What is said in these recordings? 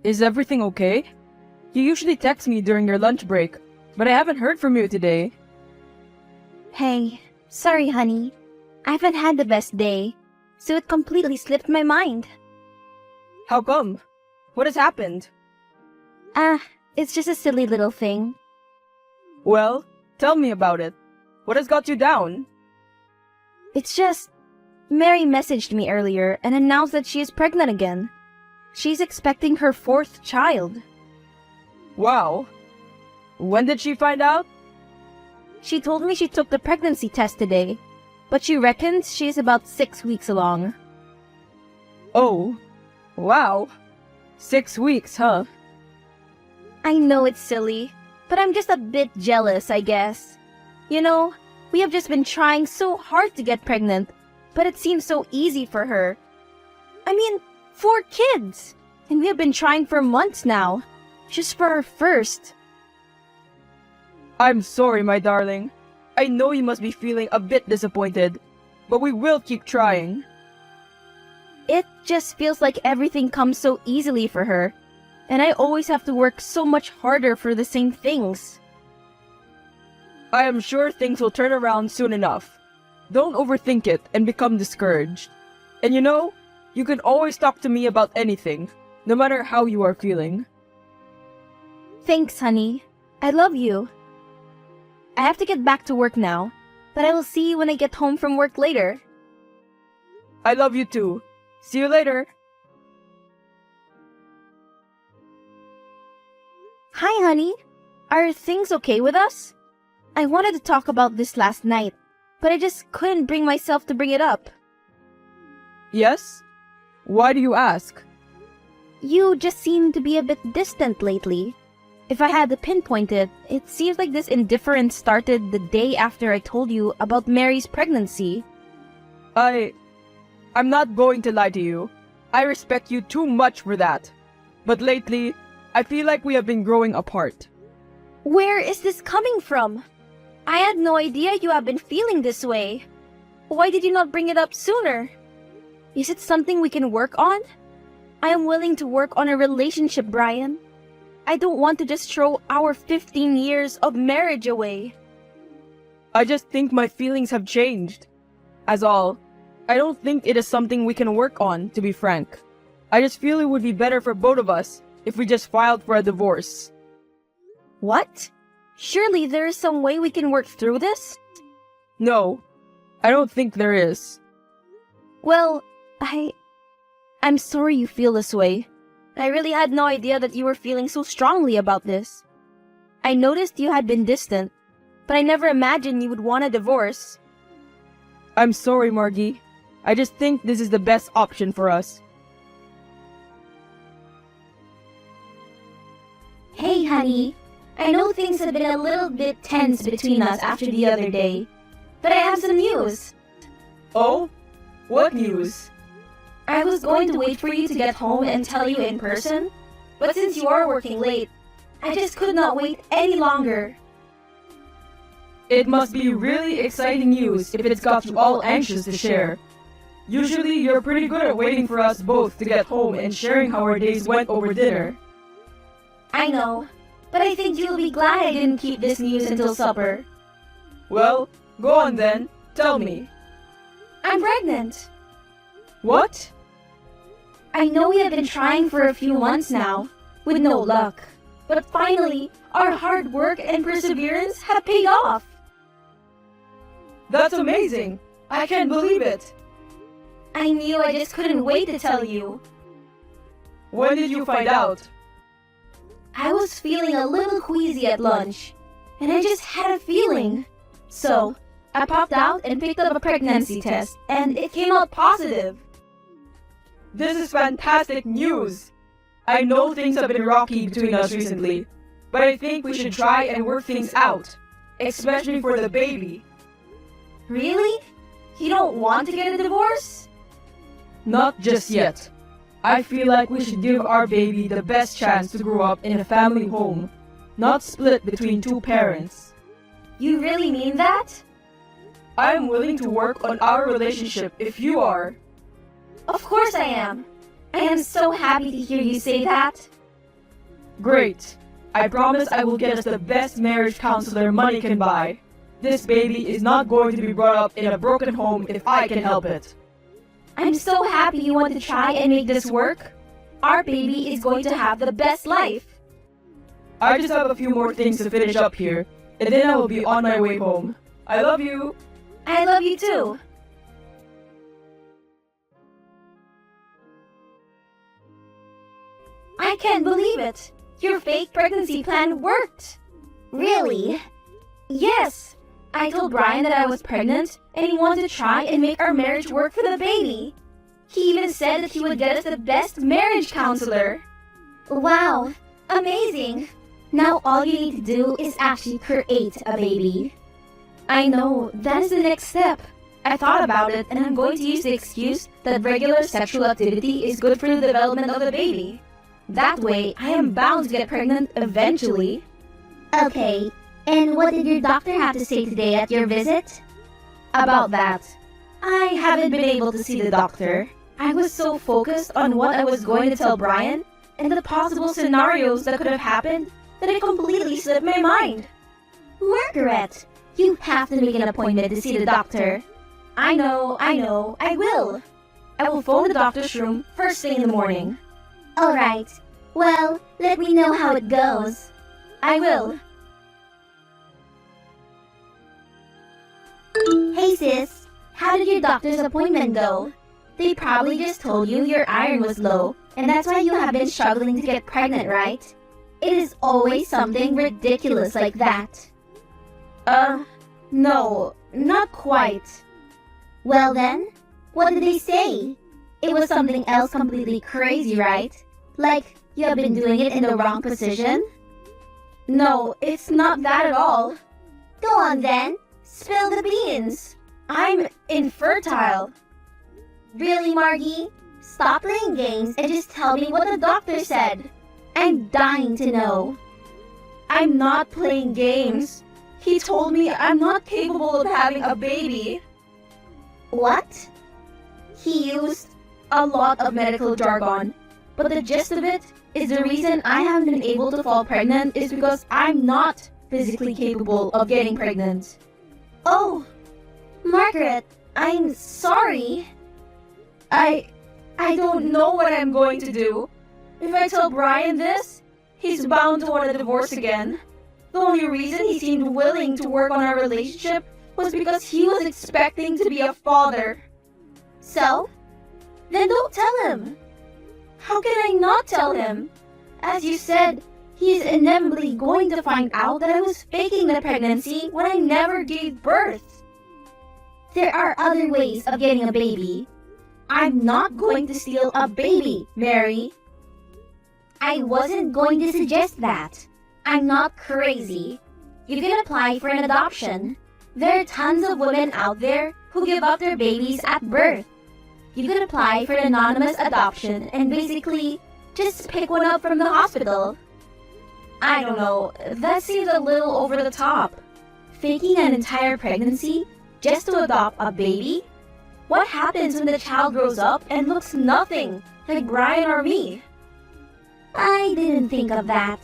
Is everything okay? You usually text me during your lunch break, but I haven't heard from you today. Hey, sorry honey. I haven't had the best day, so it completely slipped my mind. How come? What has happened? It's just a silly little thing. Well, tell me about it. What has got you down? It's just, Mary messaged me earlier and announced that she is pregnant again. She's expecting her 4th child. Wow. When did she find out? She told me she took the pregnancy test today, but she reckons she's about 6 weeks along. Oh, wow. 6 weeks, huh? I know it's silly, but I'm just a bit jealous, I guess. You know, we have just been trying so hard to get pregnant, but it seems so easy for her. I mean, 4 kids! And we have been trying for months now, just for our first. I'm sorry, my darling. I know you must be feeling a bit disappointed, but we will keep trying. It just feels like everything comes so easily for her, and I always have to work so much harder for the same things. I am sure things will turn around soon enough. Don't overthink it and become discouraged. And you know, you can always talk to me about anything, no matter how you are feeling. Thanks, honey. I love you. I have to get back to work now, but I will see you when I get home from work later. I love you too. See you later. Hi, honey. Are things okay with us? I wanted to talk about this last night, but I just couldn't bring myself to bring it up. Yes? Why do you ask? You just seem to be a bit distant lately. If I had to pinpoint it, it seems like this indifference started the day after I told you about Mary's pregnancy. I'm not going to lie to you. I respect you too much for that. But lately, I feel like we have been growing apart. Where is this coming from? I had no idea you have been feeling this way. Why did you not bring it up sooner? Is it something we can work on? I am willing to work on a relationship, Brian. I don't want to just throw our 15 years of marriage away. I just think my feelings have changed. As all, I don't think it is something we can work on, to be frank. I just feel it would be better for both of us if we just filed for a divorce. What? Surely there is some way we can work through this? No, I don't think there is. Well, I'm sorry you feel this way. I really had no idea that you were feeling so strongly about this. I noticed you had been distant, but I never imagined you would want a divorce. I'm sorry, Margie. I just think this is the best option for us. Hey, honey. I know things have been a little bit tense between us after the other day, but I have some news. Oh? What news? I was going to wait for you to get home and tell you in person, but since you are working late, I just could not wait any longer. It must be really exciting news if it's got you all anxious to share. Usually, you're pretty good at waiting for us both to get home and sharing how our days went over dinner. I know, but I think you'll be glad I didn't keep this news until supper. Well, go on then. Tell me. I'm pregnant. What? I know we have been trying for a few months now, with no luck. But finally, our hard work and perseverance have paid off. That's amazing! I can't believe it! I knew I just couldn't wait to tell you. When did you find out? I was feeling a little queasy at lunch, and I just had a feeling. So, I popped out and picked up a pregnancy test, and it came out positive. This is fantastic news! I know things have been rocky between us recently, but I think we should try and work things out, especially for the baby. Really? You don't want to get a divorce? Not just yet. I feel like we should give our baby the best chance to grow up in a family home, not split between two parents. You really mean that? I am willing to work on our relationship if you are. Of course I am. I am so happy to hear you say that. Great. I promise I will get us the best marriage counselor money can buy. This baby is not going to be brought up in a broken home if I can help it. I'm so happy you want to try and make this work. Our baby is going to have the best life. I just have a few more things to finish up here, and then I will be on my way home. I love you. I love you too. I can't believe it. Your fake pregnancy plan worked. Really? Yes. I told Brian that I was pregnant and he wanted to try and make our marriage work for the baby. He even said that he would get us the best marriage counselor. Wow, amazing. Now all you need to do is actually create a baby. I know, that is the next step. I thought about it and I'm going to use the excuse that regular sexual activity is good for the development of the baby. That way, I am bound to get pregnant eventually. Okay, and what did your doctor have to say today at your visit? About that, I haven't been able to see the doctor. I was so focused on what I was going to tell Brian and the possible scenarios that could have happened that it completely slipped my mind. Margaret, you have to make an appointment to see the doctor. I know, I will. I will phone the doctor's room first thing in the morning. Alright, well, let me know how it goes. I will. Hey sis, how did your doctor's appointment go? They probably just told you your iron was low, and that's why you have been struggling to get pregnant, right? It is always something ridiculous like that. No, not quite. Well then, what did they say? It was something else completely crazy, right? Like, you have been doing it in the wrong position? No, it's not that at all. Go on then, spill the beans. I'm infertile. Really, Margie? Stop playing games and just tell me what the doctor said. I'm dying to know. I'm not playing games. He told me I'm not capable of having a baby. What? He used a lot of medical jargon, but the gist of it is the reason I haven't been able to fall pregnant is because I'm not physically capable of getting pregnant. Oh, Margaret, I'm sorry. I don't know what I'm going to do. If I tell Brian this, he's bound to want a divorce again. The only reason he seemed willing to work on our relationship was because he was expecting to be a father. So? Then don't tell him. How can I not tell him? As you said, he is inevitably going to find out that I was faking the pregnancy when I never gave birth. There are other ways of getting a baby. I'm not going to steal a baby, Mary. I wasn't going to suggest that. I'm not crazy. You can apply for an adoption. There are tons of women out there who give up their babies at birth. You can apply for an anonymous adoption and basically just pick one up from the hospital. I don't know, that seems a little over the top. Faking an entire pregnancy just to adopt a baby? What happens when the child grows up and looks nothing like Brian or me? I didn't think of that.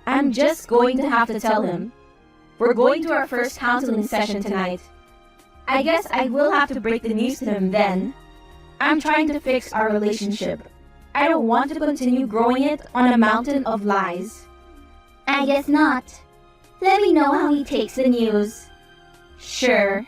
I'm just going to have to tell him. We're going to our first counseling session tonight. I guess I will have to break the news to him then. I'm trying to fix our relationship. I don't want to continue growing it on a mountain of lies. I guess not. Let me know how he takes the news. Sure.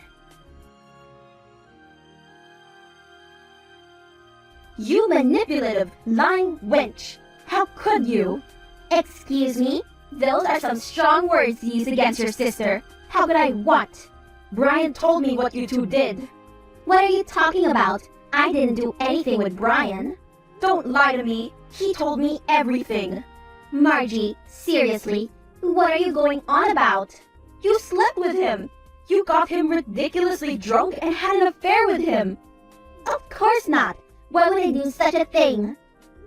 You manipulative, lying wench! How could you? Excuse me? Those are some strong words to use against your sister. How could I what? Brian told me what you two did. What are you talking about? I didn't do anything with Brian. Don't lie to me. He told me everything. Margie, seriously, what are you going on about? You slept with him. You got him ridiculously drunk and had an affair with him. Of course not. Why would I do such a thing?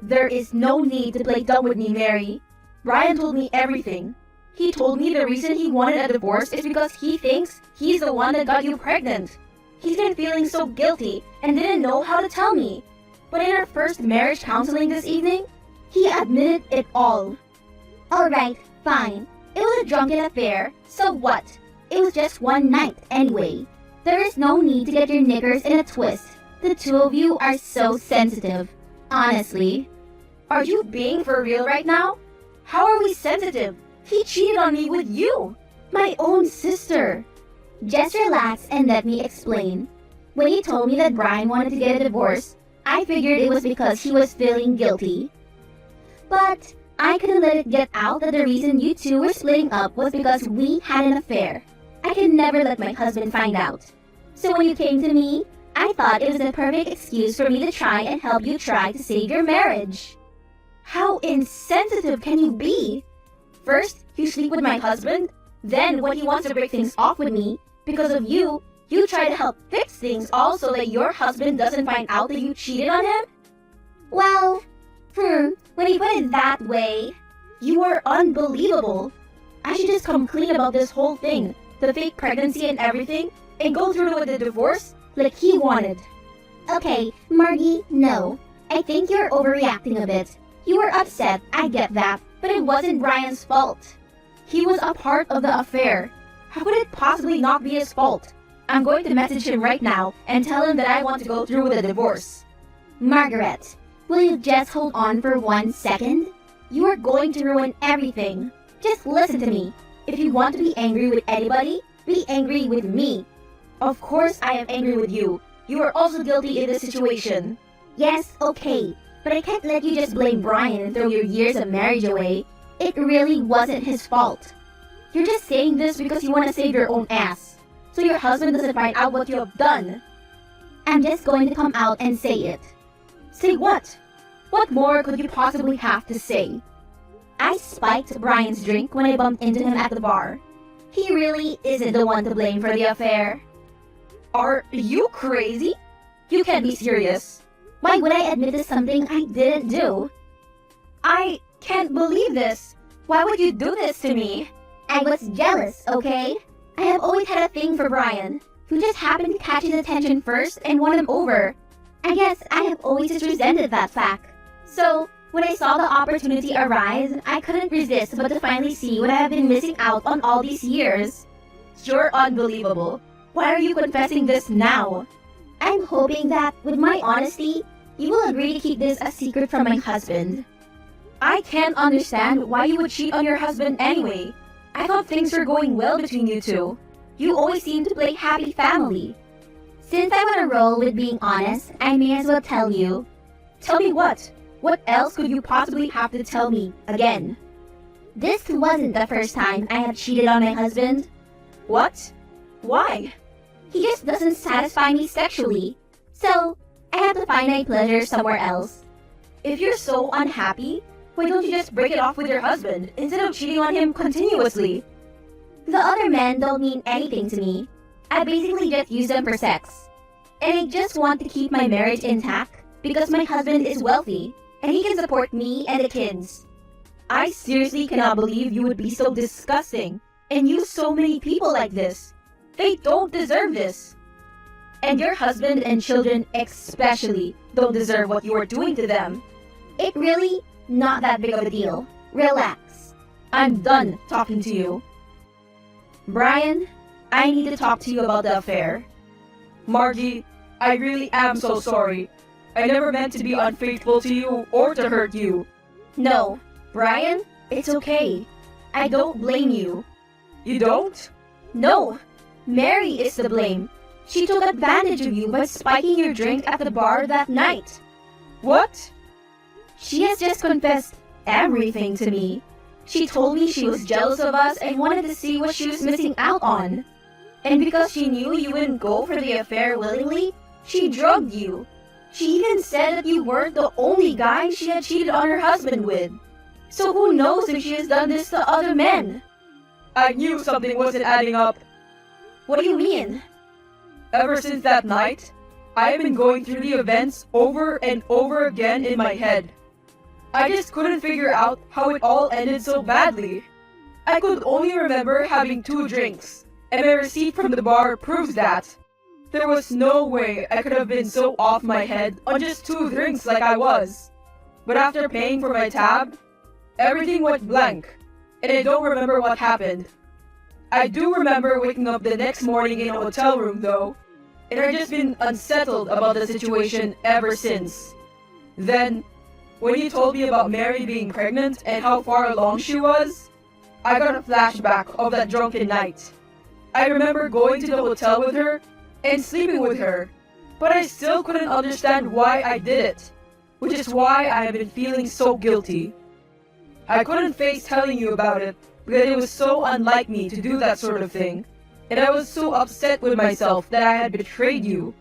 There is no need to play dumb with me, Mary. Brian told me everything. He told me the reason he wanted a divorce is because he thinks he's the one that got you pregnant. He's been feeling so guilty and didn't know how to tell me. But in our first marriage counseling this evening, he admitted it all. Alright, fine. It was a drunken affair, so what? It was just one night, anyway. There is no need to get your knickers in a twist. The two of you are so sensitive. Honestly. Are you being for real right now? How are we sensitive? He cheated on me with you! My own sister! Just relax and let me explain. When you told me that Brian wanted to get a divorce, I figured it was because he was feeling guilty. But I couldn't let it get out that the reason you two were splitting up was because we had an affair. I could never let my husband find out. So when you came to me, I thought it was the perfect excuse for me to try and help you try to save your marriage. How insensitive can you be? First, you sleep with my husband, then when he wants to break things off with me, because of you, you try to help fix things all so that your husband doesn't find out that you cheated on him? Well, when you put it that way, you are unbelievable. I should just come clean about this whole thing, the fake pregnancy and everything, and go through with the divorce like he wanted. Okay, Margie, no. I think you're overreacting a bit. You were upset, I get that, but it wasn't Brian's fault. He was a part of the affair. How could it possibly not be his fault? I'm going to message him right now and tell him that I want to go through with the divorce. Margaret, will you just hold on for 1 second? You are going to ruin everything. Just listen to me. If you want to be angry with anybody, be angry with me. Of course I am angry with you. You are also guilty in this situation. Yes, okay, but I can't let you just blame Brian and throw your years of marriage away. It really wasn't his fault. You're just saying this because you want to save your own ass, so your husband doesn't find out what you have done. I'm just going to come out and say it. Say what? What more could you possibly have to say? I spiked Brian's drink when I bumped into him at the bar. He really isn't the one to blame for the affair. Are you crazy? You can't be serious. Why would I admit to something I didn't do? I can't believe this. Why would you do this to me? I was jealous, okay? I have always had a thing for Brian. You just happened to catch his attention first and won him over. I guess I have always just resented that fact. So, when I saw the opportunity arise, I couldn't resist but to finally see what I have been missing out on all these years. You're unbelievable. Why are you confessing this now? I'm hoping that, with my honesty, you will agree to keep this a secret from my husband. I can't understand why you would cheat on your husband anyway. I thought things were going well between you two. You always seem to play happy family. Since I'm on a roll with being honest, I may as well tell you. Tell me what? What else could you possibly have to tell me again? This wasn't the first time I have cheated on my husband. What? Why? He just doesn't satisfy me sexually. So, I have to find my pleasure somewhere else. If you're so unhappy, why don't you just break it off with your husband instead of cheating on him continuously? The other men don't mean anything to me. I basically just use them for sex. And I just want to keep my marriage intact because my husband is wealthy and he can support me and the kids. I seriously cannot believe you would be so disgusting and use so many people like this. They don't deserve this. And your husband and children especially don't deserve what you are doing to them. It really not that big of a deal. Relax. I'm done talking to you. Brian, I need to talk to you about the affair. Margie, I really am so sorry. I never meant to be unfaithful to you or to hurt you. No, Brian, it's okay. I don't blame you. You don't? No, Mary is to blame. She took advantage of you by spiking your drink at the bar that night. What? She has just confessed everything to me. She told me she was jealous of us and wanted to see what she was missing out on. And because she knew you wouldn't go for the affair willingly, she drugged you. She even said that you weren't the only guy she had cheated on her husband with. So who knows if she has done this to other men? I knew something wasn't adding up. What do you mean? Ever since that night, I have been going through the events over and over again in my head. I just couldn't figure out how it all ended so badly. I could only remember having 2 drinks, and my receipt from the bar proves that. There was no way I could have been so off my head on just 2 drinks like I was. But after paying for my tab, Everything went blank, and I don't remember what happened. I do remember waking up the next morning in a hotel room though, and I've just been unsettled about the situation ever since. Then, when you told me about Mary being pregnant and how far along she was, I got a flashback of that drunken night. I remember going to the hotel with her and sleeping with her, but I still couldn't understand why I did it, which is why I have been feeling so guilty. I couldn't face telling you about it because it was so unlike me to do that sort of thing, and I was so upset with myself that I had betrayed you.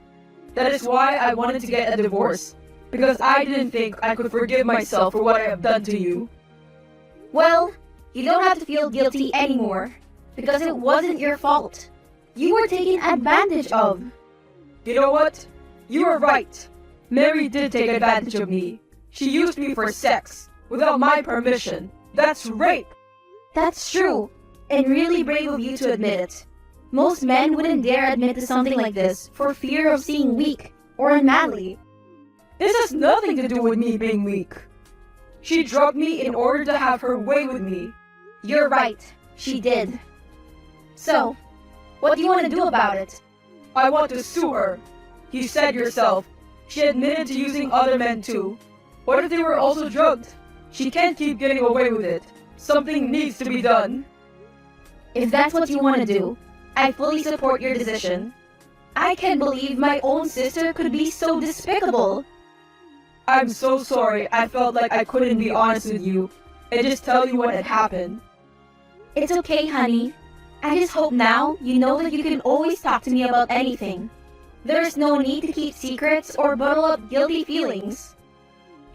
That is why I wanted to get a divorce, because I didn't think I could forgive myself for what I have done to you. Well, you don't have to feel guilty anymore, because it wasn't your fault. You were taken advantage of. You know what? You were right. Mary did take advantage of me. She used me for sex, without my permission. That's rape! That's true, and really brave of you to admit it. Most men wouldn't dare admit to something like this for fear of seeming weak or unmanly. This has nothing to do with me being weak. She drugged me in order to have her way with me. You're right, she did. So, what do you want to do about it? I want to sue her. You said yourself, she admitted to using other men too. What if they were also drugged? She can't keep getting away with it. Something needs to be done. If that's what you want to do, I fully support your decision. I can't believe my own sister could be so despicable. I'm so sorry I felt like I couldn't be honest with you and just tell you what had happened. It's okay, honey. I just hope now you know that you can always talk to me about anything. There's no need to keep secrets or bottle up guilty feelings.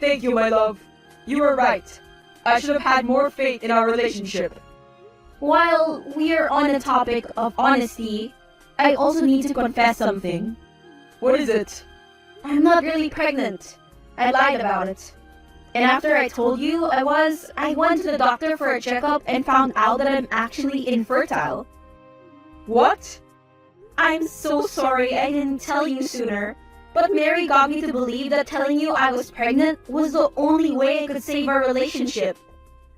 Thank you, my love. You were right. I should have had more faith in our relationship. While we're on the topic of honesty, I also need to confess something. What is it? I'm not really pregnant. I lied about it. And after I told you I went to the doctor for a checkup and found out that I'm actually infertile. What? I'm so sorry I didn't tell you sooner, but Mary got me to believe that telling you I was pregnant was the only way I could save our relationship.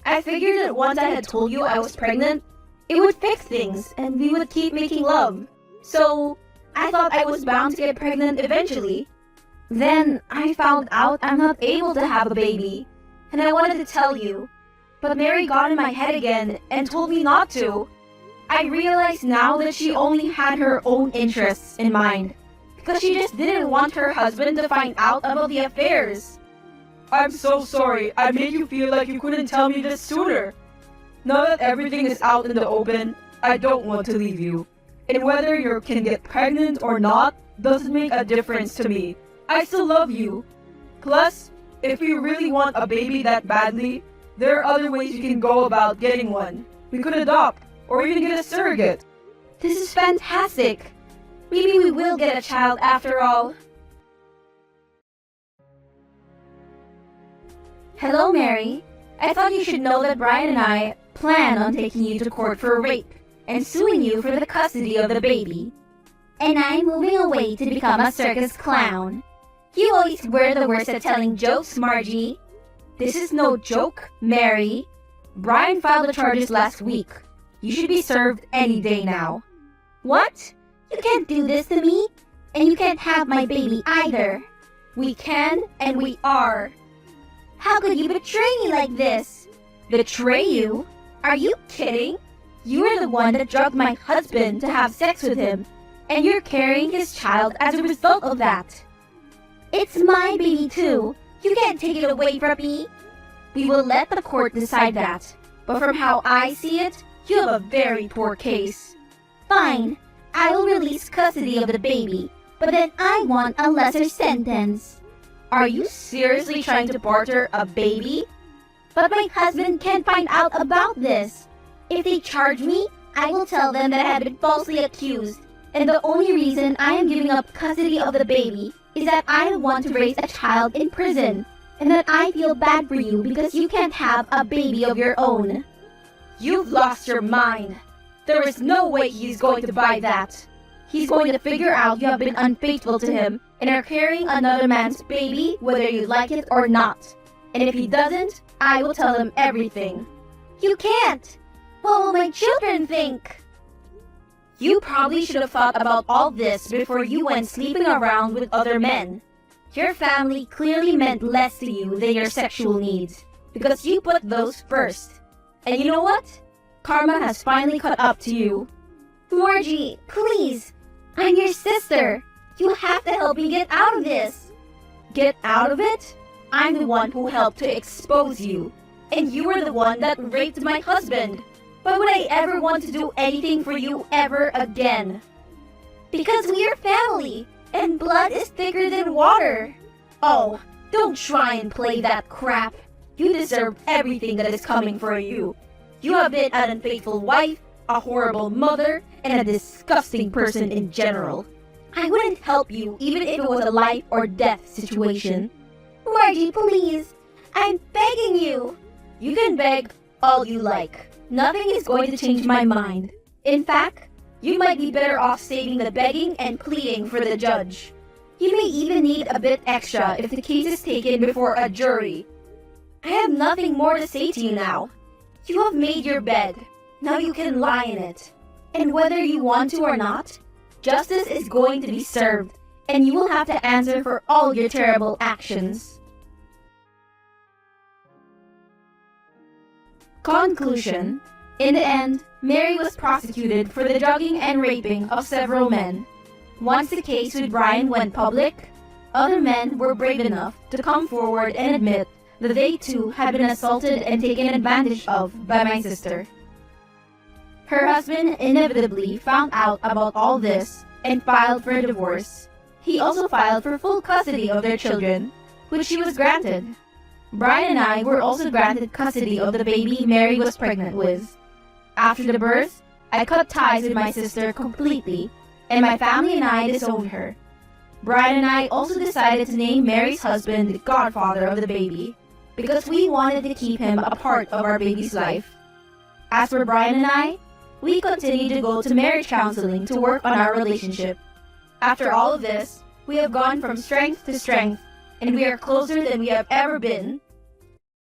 I figured that once I had told you I was pregnant, it would fix things and we would keep making love. So, I thought I was bound to get pregnant eventually. Then, I found out I'm not able to have a baby, and I wanted to tell you. But Mary got in my head again and told me not to. I realize now that she only had her own interests in mind, because she just didn't want her husband to find out about the affairs. I'm so sorry I made you feel like you couldn't tell me this sooner. Now that everything is out in the open, I don't want to leave you. And whether you can get pregnant or not doesn't make a difference to me. I still love you. Plus, if you really want a baby that badly, there are other ways you can go about getting one. We could adopt, or even get a surrogate. This is fantastic. Maybe we will get a child after all. Hello, Mary. I thought you should know that Brian and I plan on taking you to court for rape and suing you for the custody of the baby. And I'm moving away to become a circus clown. You always were the worst at telling jokes, Margie. This is no joke, Mary. Brian filed the charges last week. You should be served any day now. What? You can't do this to me, and you can't have my baby either. We can, and we are. How could you betray me like this? Betray you? Are you kidding? You are the one that drugged my husband to have sex with him, and you're carrying his child as a result of that. It's my baby too. You can't take it away from me. We will let the court decide that. But from how I see it, you have a very poor case. Fine. I will release custody of the baby, but then I want a lesser sentence. Are you seriously trying to barter a baby? But my husband can't find out about this. If they charge me, I will tell them that I have been falsely accused, and the only reason I am giving up custody of the baby is that I don't want to raise a child in prison, and that I feel bad for you because you can't have a baby of your own. You've lost your mind. There is no way he's going to buy that. He's going to figure out you have been unfaithful to him and are carrying another man's baby whether you like it or not. And if he doesn't, I will tell them everything. You can't! What will my children think? You probably should have thought about all this before you went sleeping around with other men. Your family clearly meant less to you than your sexual needs, because you put those first. And you know what? Karma has finally caught up to you. Margie, please! I'm your sister! You have to help me get out of this! Get out of it? I'm the one who helped to expose you. And you were the one that raped my husband. Why would I ever want to do anything for you ever again? Because we are family, and blood is thicker than water. Oh, don't try and play that crap. You deserve everything that is coming for you. You have been an unfaithful wife, a horrible mother, and a disgusting person in general. I wouldn't help you even if it was a life or death situation. Margie, please! I'm begging you! You can beg all you like. Nothing is going to change my mind. In fact, you might be better off saving the begging and pleading for the judge. You may even need a bit extra if the case is taken before a jury. I have nothing more to say to you now. You have made your bed. Now you can lie in it. And whether you want to or not, justice is going to be served, and you will have to answer for all your terrible actions. Conclusion. In the end, Mary was prosecuted for the drugging and raping of several men. Once the case with Brian went public, other men were brave enough to come forward and admit that they too had been assaulted and taken advantage of by my sister. Her husband inevitably found out about all this and filed for a divorce. He also filed for full custody of their children, which he was granted. Brian and I were also granted custody of the baby Mary was pregnant with. After the birth, I cut ties with my sister completely, and my family and I disowned her. Brian and I also decided to name Mary's husband the godfather of the baby, because we wanted to keep him a part of our baby's life. As for Brian and I, we continued to go to marriage counseling to work on our relationship. After all of this, we have gone from strength to strength, and we are closer than we have ever been,